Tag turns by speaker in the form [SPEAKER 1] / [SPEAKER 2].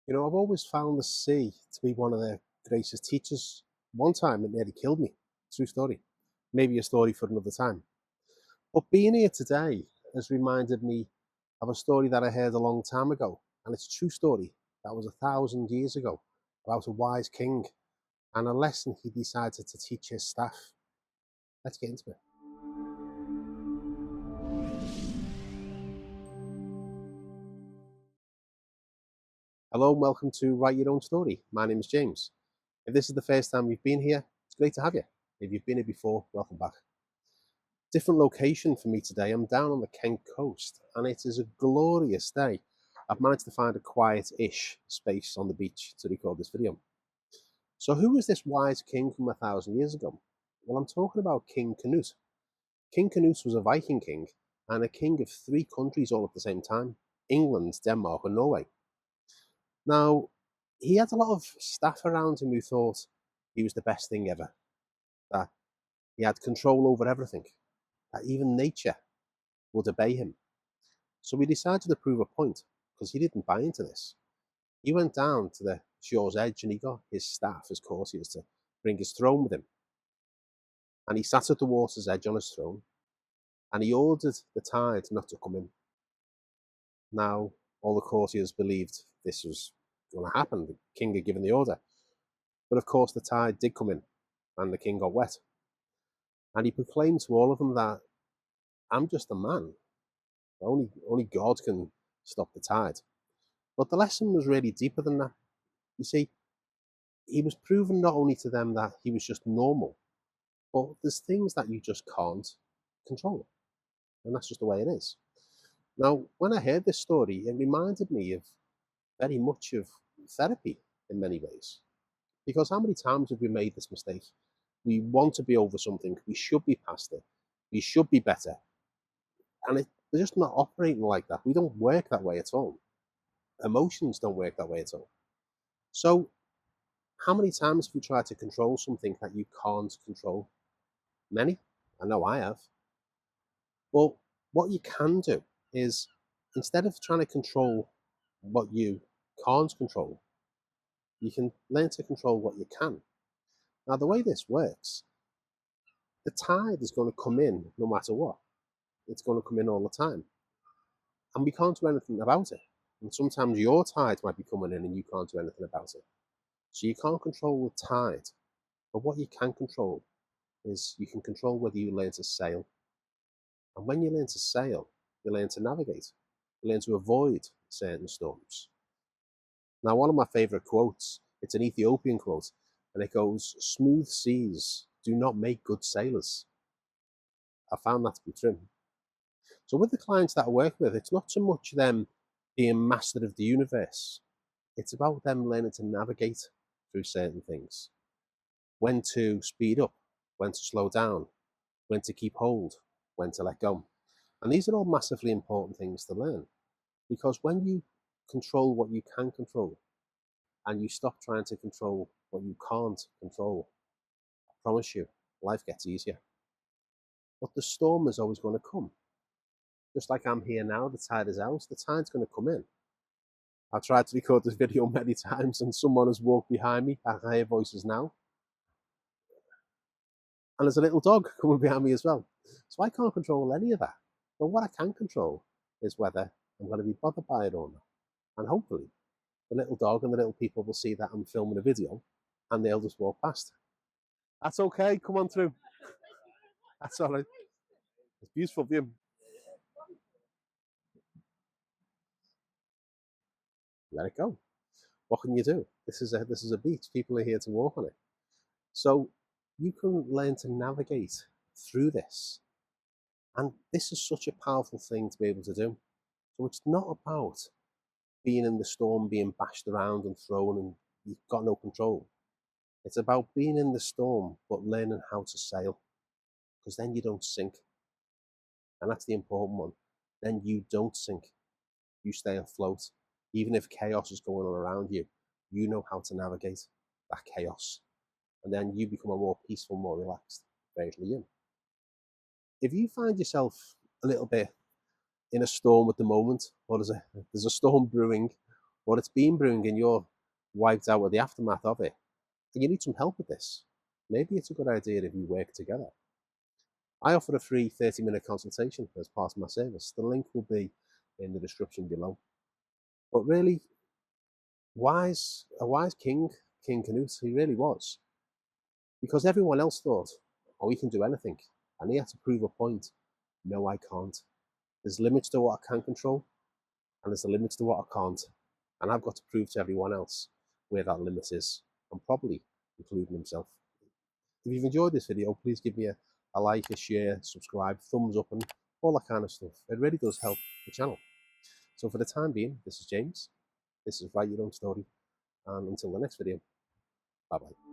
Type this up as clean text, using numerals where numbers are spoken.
[SPEAKER 1] You know, I've always found the sea to be one of the greatest teachers. One time it nearly killed me. True story. Maybe a story for another time. But being here today has reminded me of a story that I heard a long time ago. And it's a true story that was 1,000 years ago about a wise king and a lesson he decided to teach his staff. Let's get into it. Hello and welcome to Write Your Own Story. My name is James. If this is the first time you've been here, it's great to have you. If you've been here before, welcome back. Different location for me today. I'm down on the Kent coast and it is a glorious day. I've managed to find a quiet-ish space on the beach to record this video. So who was this wise king from 1,000 years ago? Well, I'm talking about King Canute. King Canute was a Viking king and a king of 3 countries all at the same time: England, Denmark and Norway. Now, he had a lot of staff around him who thought he was the best thing ever, that he had control over everything, that even nature would obey him. So he decided to prove a point, because he didn't buy into this. He went down to the shore's edge and he got his staff, his courtiers, to bring his throne with him. And he sat at the water's edge on his throne and he ordered the tide not to come in. Now, all the courtiers believed this was going to happen. The king had given the order. But of course, the tide did come in and the king got wet. And he proclaimed to all of them that I'm just a man. Only God can stop the tide. But the lesson was really deeper than that. You see, he was proving not only to them that he was just normal, but there's things that you just can't control. And that's just the way it is. Now, when I heard this story, it reminded me of very much of therapy in many ways. Because how many times have we made this mistake? We want to be over something, we should be past it, we should be better. And they're just not operating like that. We don't work that way at all. Emotions don't work that way at all. So, how many times have you tried to control something that you can't control? Many. I know I have. Well, what you can do is, instead of trying to control what you can't control, you can learn to control what you can. Now, the way this works, the tide is going to come in no matter what. It's going to come in all the time. And we can't do anything about it. And sometimes your tide might be coming in and you can't do anything about it. So you can't control the tide. But what you can control is you can control whether you learn to sail. And when you learn to sail, you learn to navigate. You learn to avoid certain storms. Now, one of my favorite quotes, it's an Ethiopian quote, and it goes, "Smooth seas do not make good sailors." I found that to be true. So with the clients that I work with, it's not so much them being master of the universe. It's about them learning to navigate through certain things. When to speed up, when to slow down, when to keep hold, when to let go. And these are all massively important things to learn. Because when you control what you can control and you stop trying to control what you can't control, I promise you, life gets easier. But the storm is always going to come. Just like I'm here now, the tide is out, the tide's going to come in. I've tried to record this video many times and someone has walked behind me. I can hear voices now. And there's a little dog coming behind me as well. So I can't control any of that. But what I can control is whether I'm going to be bothered by it or not. And hopefully the little dog and the little people will see that I'm filming a video and they'll just walk past. That's okay, come on through. That's all right. It's a beautiful view. Let it go. What can you do? This is a beach. People are here to walk on it. So you can learn to navigate through this. And this is such a powerful thing to be able to do. So it's not about being in the storm, being bashed around and thrown and you've got no control. It's about being in the storm, but learning how to sail. Because then you don't sink. And that's the important one. Then you don't sink. You stay afloat. Even if chaos is going on around you, you know how to navigate that chaos. And then you become a more peaceful, more relaxed version of you. If you find yourself a little bit in a storm at the moment, or there's a storm brewing, but it's been brewing and you're wiped out with the aftermath of it, and you need some help with this, maybe it's a good idea if we work together. I offer a free 30-minute consultation as part of my service. The link will be in the description below. But really, a wise king, King Canute, he really was. Because everyone else thought, oh, he can do anything. And he had to prove a point. No, I can't. There's limits to what I can control, and there's a limit to what I can't. And I've got to prove to everyone else where that limit is, and probably including himself. If you've enjoyed this video, please give me a like, a share, subscribe, thumbs up, and all that kind of stuff. It really does help the channel. So for the time being, this is James. This is Write Your Own Story. And until the next video, bye-bye.